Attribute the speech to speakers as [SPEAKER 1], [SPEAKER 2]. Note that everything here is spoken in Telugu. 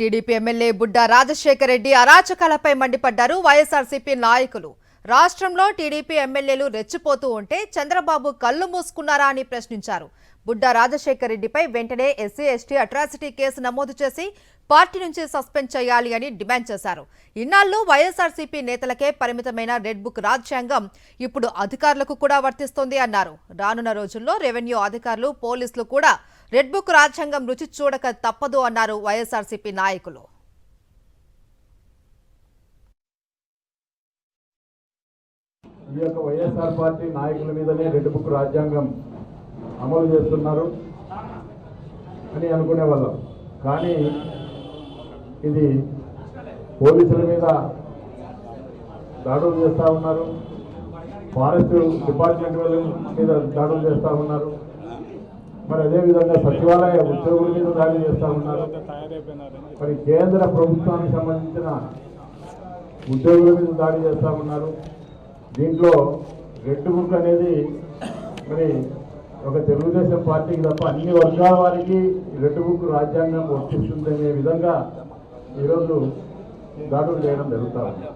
[SPEAKER 1] టీడీపీ ఎమ్మెల్యే బుడ్డా రాజశేఖర్ రెడ్డి అరాచకాలపై మండిపడ్డారు వైఎస్ఆర్సీపీ నాయకులు. రాష్ట్రంలో టీడీపీ ఎమ్మెల్యేలు రెచ్చిపోతూ ఉంటే చంద్రబాబు కళ్ళు మూసుకున్నారా అని ప్రశ్నించారు. బుడ్డా రాజశేఖర్ రెడ్డిపై వెంటనే ఎస్సీ ఎస్టీ అట్రాసిటీ కేసు నమోదు చేసి పార్టీ నుంచి సస్పెండ్ చేయాలి అని డిమాండ్ చేశారు. ఇన్నాళ్లు వైఎస్ఆర్సీపీ నేతలకే పరిమితమైన రెడ్ బుక్ రాజ్యాంగం ఇప్పుడు అధికారులకు కూడా వర్తిస్తోంది అన్నారు. రానున్న రోజుల్లో రెవెన్యూ అధికారులు, పోలీసులు కూడా రెడ్ బుక్ రాజ్యాంగం రుచి చూడక తప్పదు అన్నారు వైఎస్ఆర్సీపీ నాయకులు.
[SPEAKER 2] ఈ యొక్క వైఎస్ఆర్ పార్టీ నాయకుల మీదనే రెడ్ బుక్ రాజ్యాంగం అమలు చేస్తున్నారు అని అనుకునే వాళ్ళం. కానీ ఇది పోలీసుల మీద దాడులు చేస్తూ ఉన్నారు, ఫారెస్ట్ డిపార్ట్మెంట్ వాళ్ళ మీద దాడులు చేస్తూ ఉన్నారు, మరి అదేవిధంగా సచివాలయ ఉద్యోగుల మీద దాడి చేస్తూ ఉన్నారు, మరి కేంద్ర ప్రభుత్వానికి సంబంధించిన ఉద్యోగుల మీద దాడి చేస్తూ ఉన్నారు. దీంట్లో రెడ్ బుక్ అనేది మరి ఒక తెలుగుదేశం పార్టీకి తప్ప అన్ని వర్గాల వారికి రెడ్ బుక్ రాజ్యాంగం వర్తిస్తుందనే విధంగా ఈరోజు దాడులు చేయడం జరుగుతూ ఉంది.